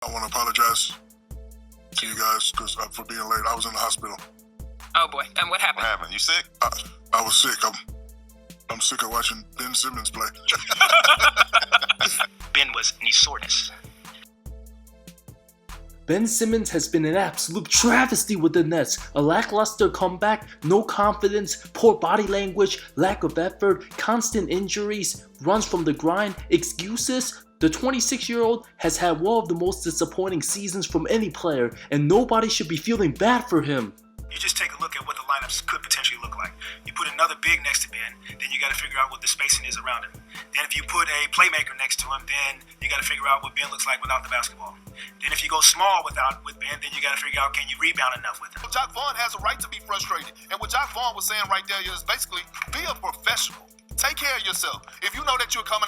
I want to apologize to you guys for being late. I was in the hospital. Oh boy, and what happened? What happened? You sick? I was sick. I'm sick of watching Ben Simmons play. Ben was knee soreness. Ben Simmons has been an absolute travesty with the Nets. A lackluster comeback, no confidence, poor body language, lack of effort, constant injuries, runs from the grind, excuses. The 26-year-old has had one of the most disappointing seasons from any player, and nobody should be feeling bad for him. You just take a look at what the lineups could potentially look like. You put another big next to Ben, then you got to figure out what the spacing is around him. Then if you put a playmaker next to him, then you got to figure out what Ben looks like without the basketball. Then if you go small with Ben, then you got to figure out, can you rebound enough with him? Jacque Vaughn has a right to be frustrated. And what Jacque Vaughn was saying right there is basically, be a professional. Take care of yourself. If you know that you're going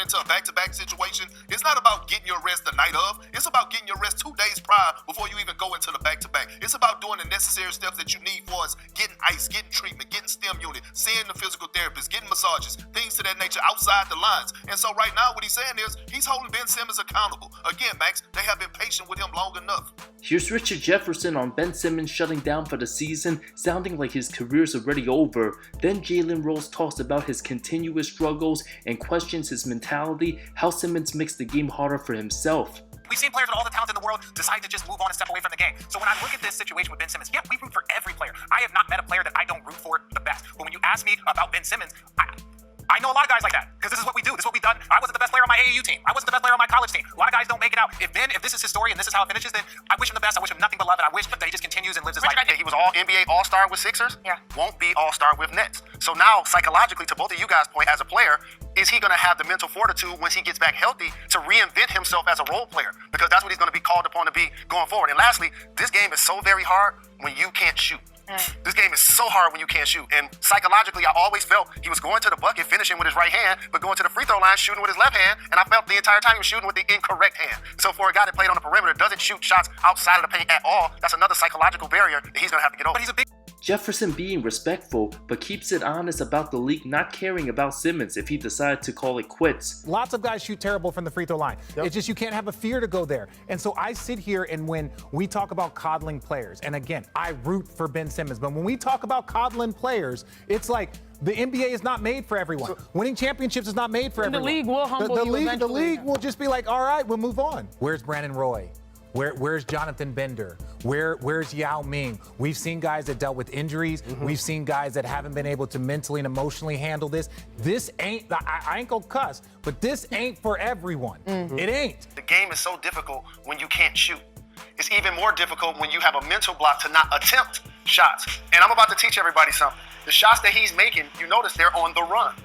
into a back-to-back situation, it's not about getting your rest the night of. It's about getting your rest 2 days prior before you even go into the back-to-back. It's about doing the necessary steps that you need for us, getting ice, getting treatment, getting stim unit, seeing the physical therapist, getting massages, things to that nature outside the lines. And so right now what he's saying is he's holding Ben Simmons accountable. Again, Max, they have been patient with him long enough. Here's Richard Jefferson on Ben Simmons shutting down for the season, sounding like his career's already over. Then Jalen Rose talks about his continuous struggles and questions his mentality, how Simmons makes the game harder for himself. We've seen players with all the talent in the world decide to just move on and step away from the game. So when I look at this situation with Ben Simmons, yeah, we root for every player. I have not met a player that I don't root for the best. But when you ask me about Ben Simmons, I know a lot of guys like that, because this is what we do. This is what we've done. I wasn't the best player on my AAU team. I wasn't the best player on my college team. A lot of guys don't make it out. If this is his story and this is how it finishes, then I wish him the best. I wish him nothing but love, and I wish that he just continues and lives his life. He was all NBA All-Star with Sixers. Yeah. Won't be All-Star with Nets. So now, psychologically, to both of you guys' point, as a player, is he going to have the mental fortitude once he gets back healthy to reinvent himself as a role player? Because that's what he's going to be called upon to be going forward. And lastly, this game is so very hard when you can't shoot. This game is so hard when you can't shoot. And psychologically, I always felt he was going to the bucket, finishing with his right hand, but going to the free throw line, shooting with his left hand. And I felt the entire time he was shooting with the incorrect hand. So for a guy that played on the perimeter, doesn't shoot shots outside of the paint at all, that's another psychological barrier that he's going to have to get over. But he's a big... Jefferson being respectful, but keeps it honest about the league not caring about Simmons if he decided to call it quits. Lots of guys shoot terrible from the free throw line. It's just you can't have a fear to go there. And so I sit here, and when we talk about coddling players, and again, I root for Ben Simmons, but when we talk about coddling players, it's like the NBA is not made for everyone. Winning championships is not made for everyone. The league will humble you eventually. The league will just be like, all right, we'll move on. Where's Brandon Roy? Where's Jonathan Bender? Where's Yao Ming? We've seen guys that dealt with injuries. We've seen guys that haven't been able to mentally and emotionally handle this. This ain't, I ain't gonna cuss, but this ain't for everyone. It ain't. The game is so difficult when you can't shoot. It's even more difficult when you have a mental block to not attempt shots. And I'm about to teach everybody something. The shots that he's making, you notice they're on the run.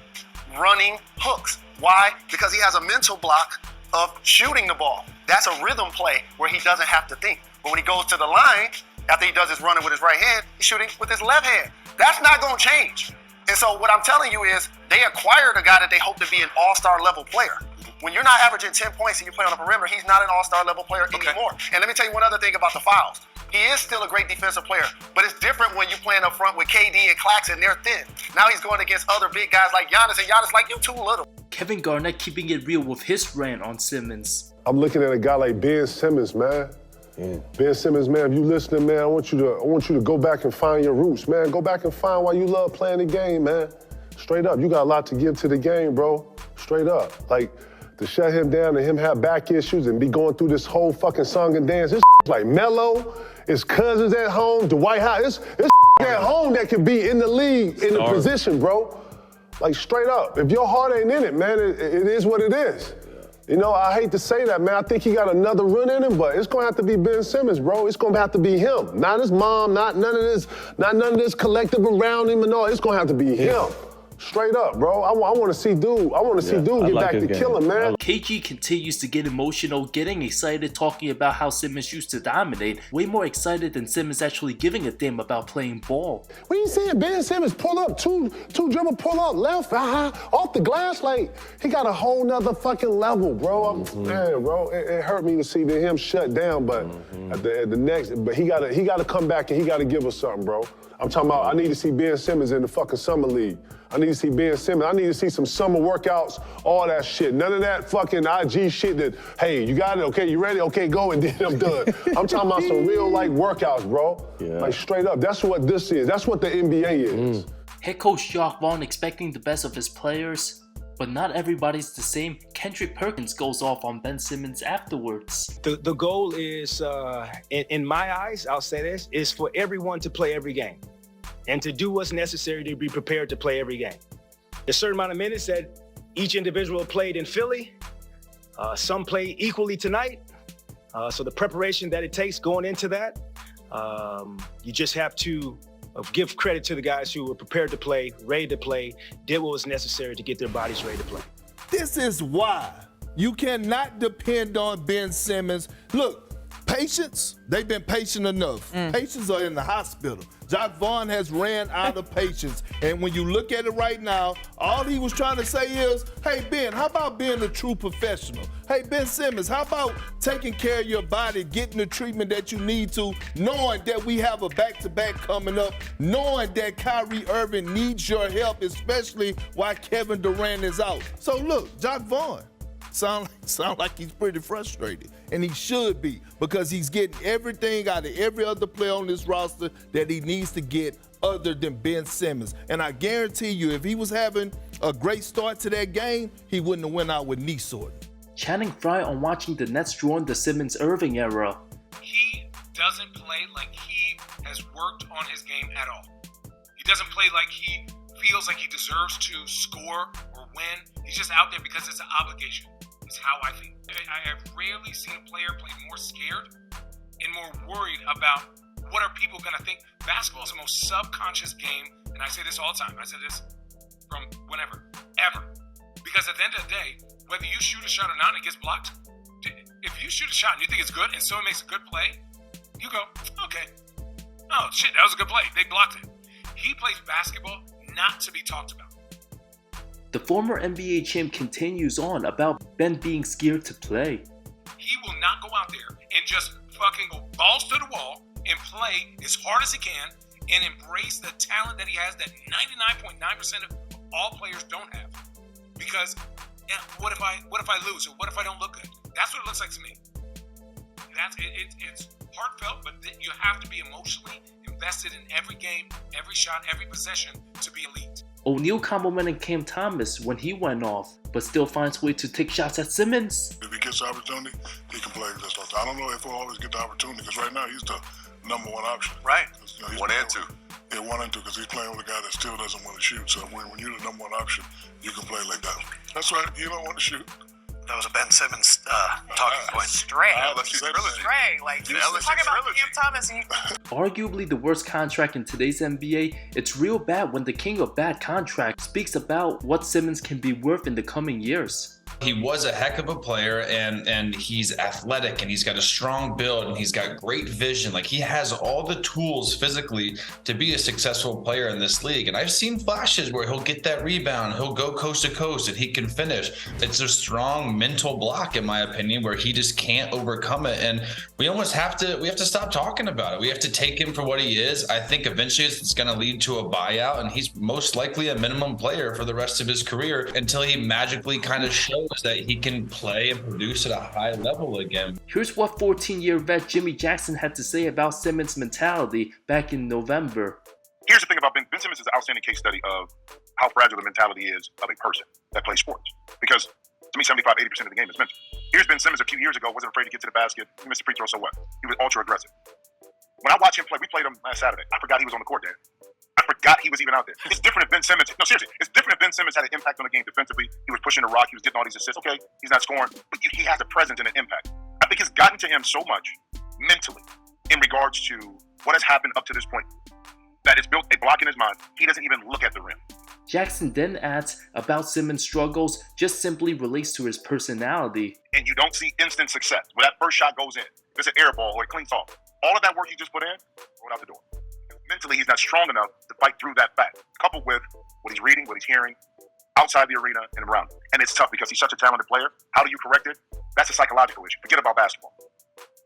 Running hooks. Why? Because he has a mental block of shooting the ball. That's a rhythm play where he doesn't have to think. But when he goes to the line, after he does his running with his right hand, he's shooting with his left hand. That's not going to change. And so what I'm telling you is they acquired a guy that they hope to be an all-star level player. When you're not averaging 10 points and you play on the perimeter, he's not an all-star level player anymore. And let me tell you one other thing about the fouls. He is still a great defensive player, but it's different when you're playing up front with KD and Claxton. They're thin. Now he's going against other big guys like Giannis, and Giannis like, you too little. Kevin Garnett keeping it real with his rant on Simmons. I'm looking at a guy like Ben Simmons, man. Ben Simmons, man, if you listening, man, I want you to go back and find your roots, man. Go back and find why you love playing the game, man. Straight up, you got a lot to give to the game, bro. Straight up. Like, to shut him down and him have back issues and be going through this whole fucking song and dance. This like Melo, his cousins at home, Dwight Howard. It's at home that could be in the league, in the position, bro. Like, straight up. If your heart ain't in it, man, it is what it is. You know, I hate to say that, man. I think he got another run in him, but it's gonna have to be Ben Simmons, bro. It's gonna have to be him. Not his mom, not none of this collective around him and all. It's gonna have to be him. Straight up, bro. I want to see dude. Get back to killing, man. KG continues to get emotional, getting excited, talking about how Simmons used to dominate. Way more excited than Simmons actually giving a damn about playing ball. What you saying? Ben Simmons pull up, two dribble, pull up, left, off the glass. Like, he got a whole nother fucking level, bro. Man, bro, it hurt me to see him shut down, but at the next, but he gotta come back and he gotta give us something, bro. I'm talking about I need to see Ben Simmons in the fucking summer league. I need to see Ben Simmons. I need to see some summer workouts, all that shit. None of that fucking IG shit that, hey, you got it, okay, you ready? Okay, go, and then I'm done. I'm talking about some real, like, workouts, bro. Yeah. Like, straight up. That's what this is. That's what the NBA is. Head coach Jacques Vaughn expecting the best of his players, but not everybody's the same. Kendrick Perkins goes off on Ben Simmons afterwards. The goal is, in my eyes, I'll say this, is for everyone to play every game and to do what's necessary to be prepared to play every game. A certain amount of minutes that each individual played in Philly, some play equally tonight. So the preparation that it takes going into that, you just have to give credit to the guys who were prepared to play, ready to play, did what was necessary to get their bodies ready to play. This is why you cannot depend on Ben Simmons. Look, patience, they've been patient enough. Patients are in the hospital. Jacques Vaughn has ran out of patience. And when you look at it right now, all he was trying to say is, hey, Ben, how about being a true professional? Hey, Ben Simmons, how about taking care of your body, getting the treatment that you need to, knowing that we have a back-to-back coming up, knowing that Kyrie Irving needs your help, especially while Kevin Durant is out. So look, Jacques Vaughn, sound like he's pretty frustrated, and he should be, because he's getting everything out of every other player on this roster that he needs to get other than Ben Simmons. And I guarantee you, if he was having a great start to that game, he wouldn't have went out with knee soreness. Channing Frye on watching the Nets during the Simmons-Irving era. He doesn't play like he has worked on his game at all. He doesn't play like he feels like he deserves to score or win. He's just out there because it's an obligation. It's how I feel. I have rarely seen a player play more scared and more worried about what are people going to think. Basketball is the most subconscious game, and I say this all the time. I said this from whenever, ever. Because at the end of the day, whether you shoot a shot or not and it gets blocked, if you shoot a shot and you think it's good and someone makes a good play, you go, okay. Oh, shit, that was a good play. They blocked it. He plays basketball not to be talked about. The former NBA champ continues on about Ben being scared to play. He will not go out there and just fucking go balls to the wall and play as hard as he can and embrace the talent that he has that 99.9% of all players don't have. Because what if I lose, or what if I don't look good? That's what it looks like to me. It's heartfelt, but you have to be emotionally invested in every game, every shot, every possession to be elite. O'Neal complimented Cam Thomas when he went off, but still finds way to take shots at Simmons. If he gets the opportunity, he can play against us. I don't know if he'll always get the opportunity, because right now he's the number one option. Right. You know, 1 and 2. Yeah, 1 and 2, because he's playing with a guy that still doesn't want to shoot. So when you're the number one option, you can play like that. That's right. You don't want to shoot. That was a Ben Simmons talking point. Stray. Stray. Like, you talking about Cam Thomas and Arguably the worst contract in today's NBA, it's real bad when the king of bad contracts speaks about what Simmons can be worth in the coming years. He was a heck of a player, and he's athletic, and he's got a strong build, and he's got great vision. Like, he has all the tools physically to be a successful player in this league. And I've seen flashes where he'll get that rebound, he'll go coast to coast, and he can finish. It's a strong mental block, in my opinion, where he just can't overcome it. And we have to stop talking about it. We have to take him for what he is. I think eventually it's going to lead to a buyout, and he's most likely a minimum player for the rest of his career until he magically kind of shows that he can play and produce at a high level again. Here's what 14-year vet Jimmy Jackson had to say about Simmons' mentality back in November. Here's the thing about Ben Simmons is an outstanding case study of how fragile the mentality is of a person that plays sports. Because to me, 75-80% of the game is mental. Here's Ben Simmons a few years ago, wasn't afraid to get to the basket. He missed a free throw, so what? He was ultra aggressive. When I watch him play, we played him last Saturday. I forgot he was on the court there. I forgot he was even out there. It's different if Ben Simmons, no, seriously, it's different if Ben Simmons had an impact on the game defensively. He was pushing the rock, he was getting all these assists. Okay, he's not scoring, but he has a presence and an impact. I think it's gotten to him so much mentally in regards to what has happened up to this point that it's built a block in his mind. He doesn't even look at the rim. Jackson then adds about Simmons' struggles just simply relates to his personality. And you don't see instant success. When that first shot goes in, if it's an air ball or it cleans off, all of that work you just put in, throw it out the door. Mentally, he's not strong enough to fight through that fact, coupled with what he's reading, what he's hearing, outside the arena and around him. And it's tough because he's such a talented player. How do you correct it? That's a psychological issue. Forget about basketball.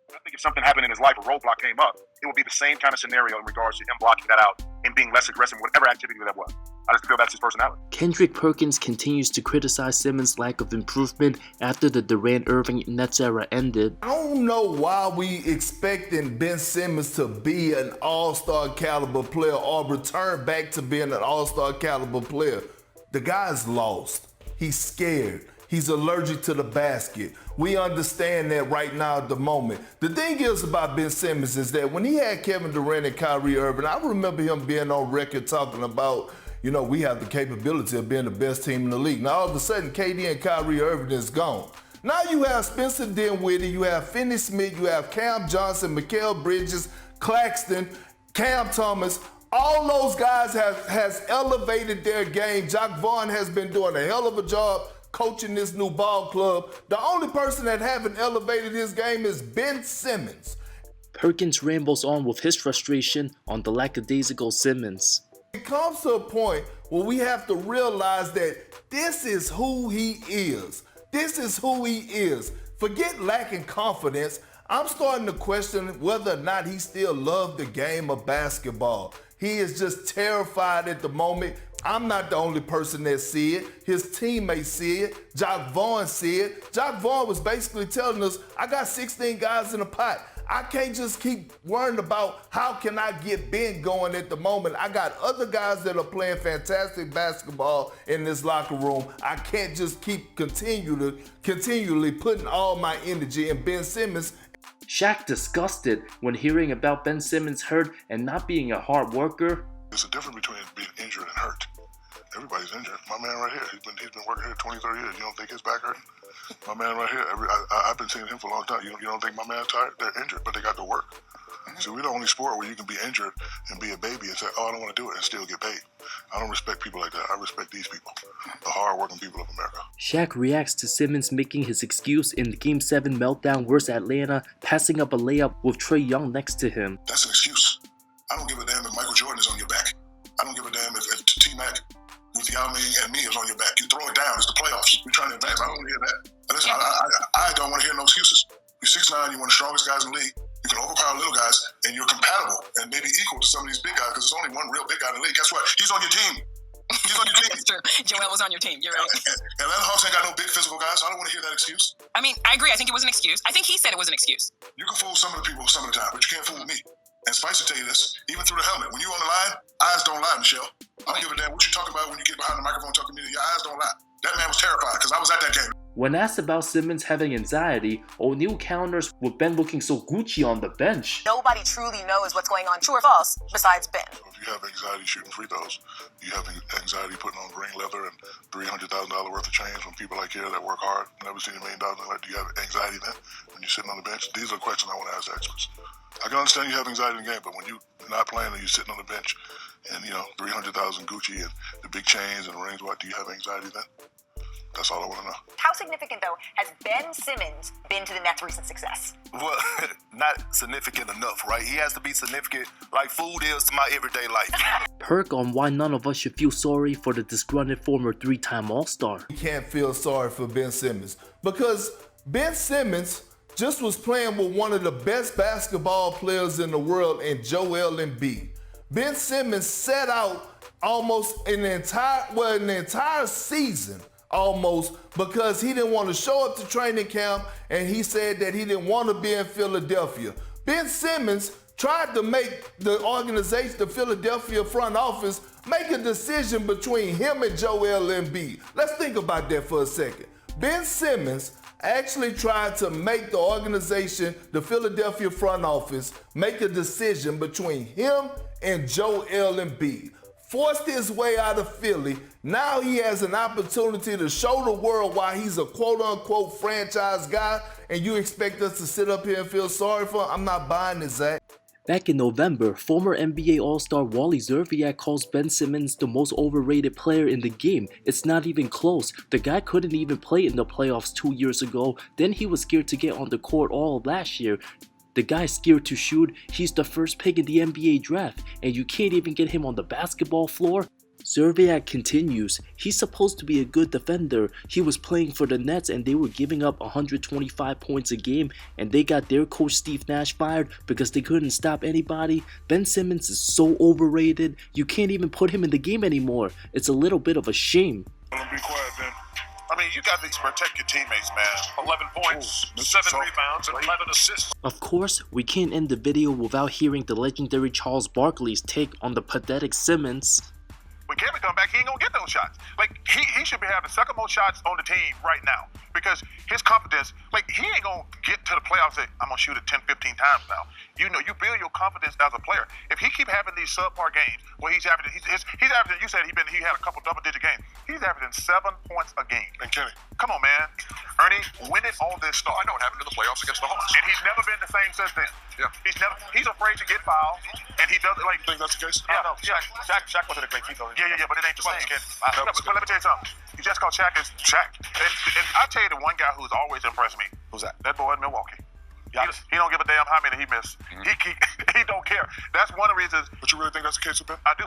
I think if something happened in his life, a roadblock came up, it would be the same kind of scenario in regards to him blocking that out in being less aggressive in whatever activity that was. I just feel that's his personality. Kendrick Perkins continues to criticize Simmons' lack of improvement after the Durant-Irving Nets era ended. I don't know why we expecting Ben Simmons to be an all-star caliber player or return back to being an all-star caliber player. The guy's lost. He's scared. He's allergic to the basket. We understand that right now at the moment. The thing is about Ben Simmons is that when he had Kevin Durant and Kyrie Irving, I remember him being on record talking about, you know, we have the capability of being the best team in the league. Now all of a sudden, KD and Kyrie Irving is gone. Now you have Spencer Dinwiddie, you have Finney Smith, you have Cam Johnson, Mikal Bridges, Claxton, Cam Thomas. All those guys has elevated their game. Jacque Vaughn has been doing a hell of a job coaching this new ball club. The only person that haven't elevated his game is Ben Simmons. Perkins rambles on with his frustration on the lackadaisical Simmons. It comes to a point where we have to realize that this is who he is. This is who he is. Forget lacking confidence. I'm starting to question whether or not he still loves the game of basketball. He is just terrified at the moment. I'm not the only person that see it. His teammates see it. Jacque Vaughn see it. Jacque Vaughn was basically telling us, I got 16 guys in the pot. I can't just keep worrying about how can I get Ben going at the moment. I got other guys that are playing fantastic basketball in this locker room. I can't just keep continually putting all my energy in Ben Simmons. Shaq disgusted when hearing about Ben Simmons hurt and not being a hard worker. There's a difference between being injured and hurt. Everybody's injured. My man right here, he's been working here 20, 30 years. You don't think his back hurt? My man right here, I've been seeing him for a long time. You don't think my man's tired? They're injured, but they got to work. See, we're the only sport where you can be injured and be a baby and say, oh, I don't want to do it, and still get paid. I don't respect people like that. I respect these people, the hard-working people of America. Shaq reacts to Simmons making his excuse in the Game 7 meltdown versus Atlanta, passing up a layup with Trae Young next to him. That's an excuse. I don't give a damn if Michael Jordan is on your back. I don't give a damn if T-Mac with Yao Ming and me is on your back. You throw it down. It's the playoffs. We're trying to advance. I don't want to hear that. Listen, I don't want to hear no excuses. You're 6'9", you're one of the strongest guys in the league. You can overpower little guys, and you're compatible and maybe equal to some of these big guys because there's only one real big guy in the league. Guess what? He's on your team. He's on your team. That's true. Joel was on your team. You're right. Atlanta Hawks ain't got no big physical guys, so I don't want to hear that excuse. I mean, I agree. I think it was an excuse. I think he said it was an excuse. You can fool some of the people some of the time, but you can't fool me. And Spice will tell you this, even through the helmet, when you're on the line, eyes don't lie, Michelle. I don't give a damn what you talk about when you get behind the microphone talking to me. Your eyes don't lie. That man was terrified because I was at that game. When asked about Simmons having anxiety, O'Neal counters with Ben looking so Gucci on the bench. Nobody truly knows what's going on, true or false, besides Ben. If you have anxiety shooting free throws, you have anxiety putting on green leather and $300,000 worth of chains from people like here that work hard, never seen $1 million. Do you have anxiety then when you're sitting on the bench? These are questions I want to ask experts. I can understand you have anxiety in the game, but when you're not playing and you're sitting on the bench and, 300,000 Gucci and the big chains and the rings, what, do you have anxiety then? That's all I want to know. How significant, though, has Ben Simmons been to the Nets' recent success? Well, not significant enough, right? He has to be significant like food is to my everyday life. Perk on why none of us should feel sorry for the disgruntled former 3-time All-Star. You can't feel sorry for Ben Simmons because Ben Simmons just was playing with one of the best basketball players in the world in Joel Embiid. Ben Simmons set out almost an entire season almost because he didn't want to show up to training camp and he said that he didn't want to be in Philadelphia. Ben Simmons tried to make the organization, the Philadelphia front office, make a decision between him and Joel Embiid. Let's think about that for a second. Ben Simmons actually tried to make the organization, the Philadelphia front office, make a decision between him and Joel Embiid. Forced his way out of Philly. Now he has an opportunity to show the world why he's a quote-unquote franchise guy, and you expect us to sit up here and feel sorry for him? I'm not buying this, Zach. Back in November, former NBA All-Star Wally Zerviak calls Ben Simmons the most overrated player in the game. It's not even close. The guy couldn't even play in the playoffs 2 years ago. Then he was scared to get on the court all of last year. The guy's scared to shoot. He's the first pick in the NBA draft, and you can't even get him on the basketball floor. Zerbiak continues, he's supposed to be a good defender. He was playing for the Nets and they were giving up 125 points a game and they got their coach Steve Nash fired because they couldn't stop anybody. Ben Simmons is so overrated, you can't even put him in the game anymore. It's a little bit of a shame. Be quiet, Ben. I mean, you got to protect your teammates, man. 11 points, 7 rebounds, and 11 assists. Of course, we can't end the video without hearing the legendary Charles Barkley's take on the pathetic Simmons. When Kevin come back, he ain't gonna get those shots. Like, he should be having second most shots on the team right now because his confidence, like, he ain't gonna get to the playoffs and say, I'm gonna shoot it 10, 15 times now. You know, you build your confidence as a player. If he keep having these subpar games where he's averaging, he's averaging, you said he had a couple double-digit games. He's averaging 7 points a game. And Kenny, come on, man. Ernie, when did all this start? I know it happened in the playoffs against the Hawks. And he's never been the same since then. Yeah. He's afraid to get fouled, and he doesn't, like. You think that's the case? Yeah, no, Shaq wasn't a great team, though. Yeah, but it ain't the same. But let me tell you something. You just call Shaq is Shaq. And I'll tell you the one guy who's always impressed me. Who's that? That boy in Milwaukee. He don't give a damn how many he missed. He don't care. That's one of the reasons. But you really think that's the case with Ben? I do.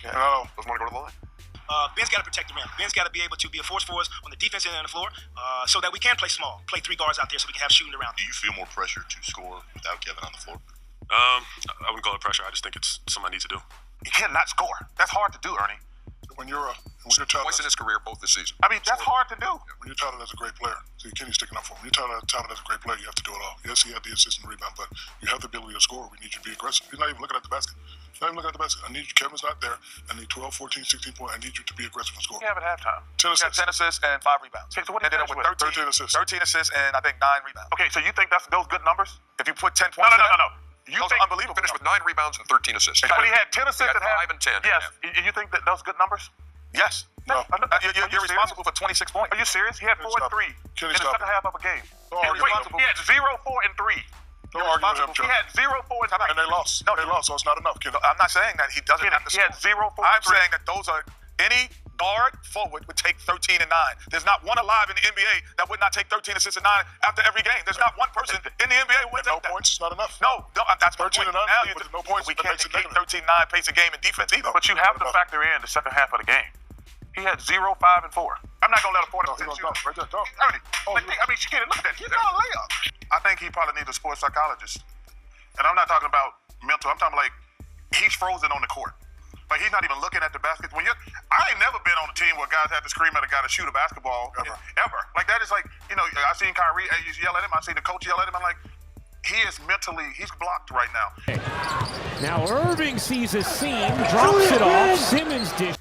No, doesn't want to go to the line. Ben's got to protect the rim. Ben's got to be able to be a force for us on the defense end of the floor so that we can play small, play 3 guards out there so we can have shooting around. Do you feel more pressure to score without Kevin on the floor? I wouldn't call it pressure. I just think it's something I need to do. You cannot score. That's hard to do, Ernie. When you're touted Twice in his career, both this season. I mean, that's hard to do. When you're touted as a great player, see, Kenny's sticking up for him. When you're touted as a great player, you have to do it all. Yes, he had the assist and rebound, but you have the ability to score. We need you to be aggressive. He's not even looking at the basket. He's not even looking at the basket. I need you. Kevin's not there. I need 12, 14, 16 points. I need you to be aggressive and score. You have at halftime. 10 assists. 10 assists and 5 rebounds. Okay, so what ended up with 13 assists. 13 assists and I think 9 rebounds. Okay, so you think that's those good numbers? If you put 10 points? No. You think unbelievable. Finished with 9 rebounds and 13 assists. But he had 10 assists and 5 and 10. Yes. Yeah. You think that those good numbers? Yes. No. You're responsible for 26 points. Are you serious? He had 4 and 3 in the second half of a game. He had 0, 4, and 3. Don't argue with him, He had 0, 4, and 3. And they lost. No, they lost, so it's not enough, Kenny. I'm not saying that he doesn't have to score. He had 0, 4, and 3. I'm saying that those are any guard forward would take 13 and 9. There's not one alive in the NBA that would not take 13 assists and 9 after every game. There's not one person in the NBA who would take that. No points is not enough. No, that's 13 and 9 with no points. We can't take 13-9 pace of game in defense either. But you have to factor in the second half of the game. He had 0, 5, and 4. I'm not gonna let a 40% shoot. Right there, dog. Ernie, I mean, Shakira, look at that. He's got a layup. I think he probably needs a sports psychologist. And I'm not talking about mental. I'm talking like he's frozen on the court. Like he's not even looking at the basket. I ain't never been on a team where guys had to scream at a guy to shoot a basketball ever. Like that is like, I seen Kyrie yell at him. I seen the coach yell at him. I'm like, he's blocked right now. Now Irving sees a seam, drops it off. Simmons dish.